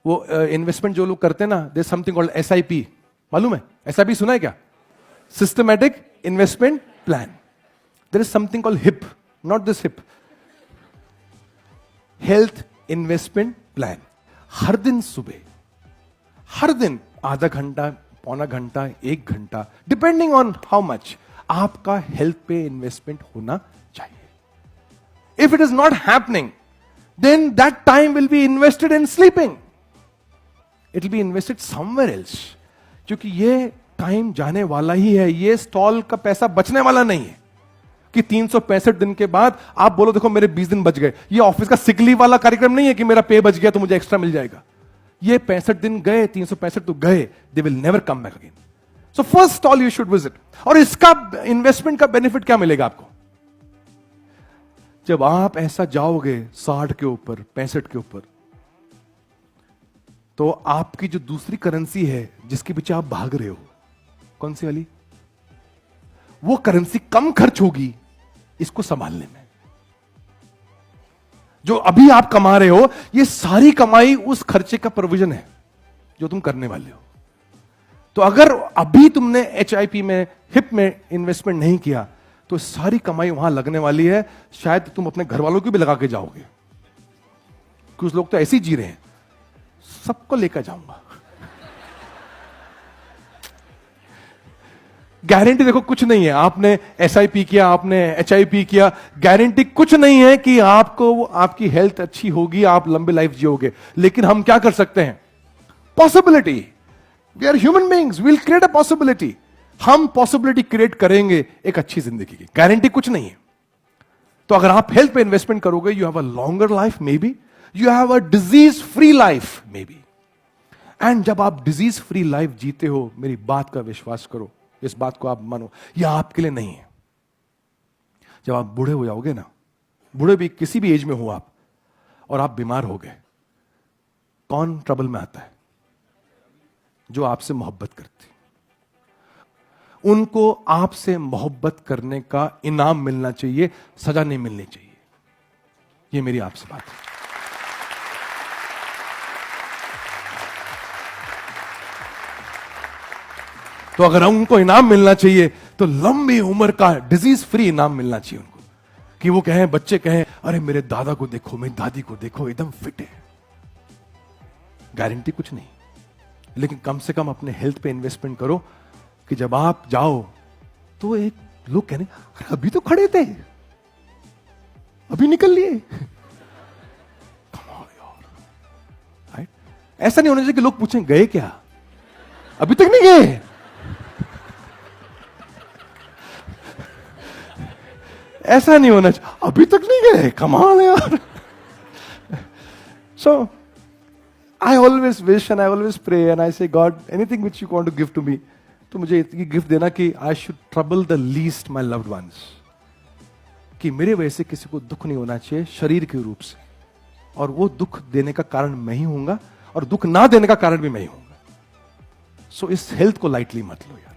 वो इन्वेस्टमेंट जो लोग करते हैं ना, देयर समथिंग कॉल्ड SIP, मालूम है? SIP सुना है क्या? Systematic investment plan. There is something called HIP, not this HIP, health investment plan. हर दिन सुबह, हर दिन आधा घंटा, पौना घंटा, 1 घंटा, डिपेंडिंग ऑन हाउ मच, आपका हेल्थ पे इन्वेस्टमेंट होना चाहिए. If it is not happening, then that time will be invested in sleeping. It will be invested somewhere else. क्योंकि ये टाइम जाने वाला ही है, ये स्टॉल का पैसा बचने वाला नहीं है कि 365 दिन के बाद आप बोलो देखो मेरे 20 दिन बच गए. ये ऑफिस का सिक लीव वाला कार्यक्रम नहीं है कि मेरा पे बच गया तो मुझे एक्स्ट्रा मिल जाएगा. ये 65 दिन गए, 365 तो गए, they will never come back again. So first stall you should visit. और इसका इन्वेस्टमेंट का बेनिफिट क्या मिलेगा आपको? जब आप ऐसा जाओगे 60 के ऊपर, 65 के ऊपर, तो आपकी जो दूसरी करेंसी है जिसके पीछे आप भाग रहे हो, कौन सी वाली, वो करेंसी कम खर्च होगी इसको संभालने में. जो अभी आप कमा रहे हो, ये सारी कमाई उस खर्चे का प्रोविजन है जो तुम करने वाले हो. तो अगर अभी तुमने HIP में, HIP में इन्वेस्टमेंट नहीं किया, तो सारी कमाई वहां लगने वाली है. शायद तुम अपने घर वालों की भी लगा के जाओगे. कुछ लोग तो ऐसे ही जी रहे हैं, सबको लेकर जाऊंगा. गारंटी देखो कुछ नहीं है. आपने SIP किया, आपने HIP किया, गारंटी कुछ नहीं है कि आपको आपकी हेल्थ अच्छी होगी, आप लंबी लाइफ जियोगे. लेकिन हम क्या कर सकते हैं? Possibility. We are human beings, we will create a possibility. हम पॉसिबिलिटी क्रिएट करेंगे एक अच्छी जिंदगी की. गारंटी कुछ नहीं है. तो अगर आप हेल्थ पे इन्वेस्टमेंट करोगे, you have a longer life, may be you have a disease free life, may be. And जब आप डिजीज फ्री लाइफ जीते हो, मेरी बात का विश्वास करो, इस बात को आप मानो, यह आपके लिए नहीं है. जब आप बूढ़े हो जाओगे ना, बूढ़े भी किसी भी एज में हो आप, और आप बीमार हो गए, कौन ट्रबल में आता है? जो आपसे मोहब्बत करती. उनको आपसे मोहब्बत करने का इनाम मिलना चाहिए, सजा नहीं मिलनी चाहिए. यह मेरी आपसे बात है. तो अगर उनको इनाम मिलना चाहिए, तो लंबी उम्र का डिजीज फ्री इनाम मिलना चाहिए उनको. कि वो कहें, बच्चे कहें, अरे मेरे दादा को देखो, मेरी दादी को देखो, एकदम फिट है. गारंटी कुछ नहीं, लेकिन कम से कम अपने हेल्थ पे इन्वेस्टमेंट करो कि जब आप जाओ तो एक लोग कहने, अरे अभी तो खड़े थे, अभी निकल लिए. राइट? ऐसा नहीं होना चाहिए कि लोग पूछें गए क्या, अभी तक नहीं गए. ऐसा नहीं होना चाहिए, अभी तक नहीं गए, कमाल यार. सो I always wish and I always pray and I say, God, anything which you want to give to me, तो मुझे इतनी गिफ्ट देना कि I should trouble the least my loved ones. कि मेरे वजह से किसी को दुख नहीं होना चाहिए शरीर के रूप से, और वो दुख देने का कारण मैं ही हूंगा, और दुख ना देने का कारण भी मैं ही हूंगा. सो इस हेल्थ को लाइटली मत लो यार.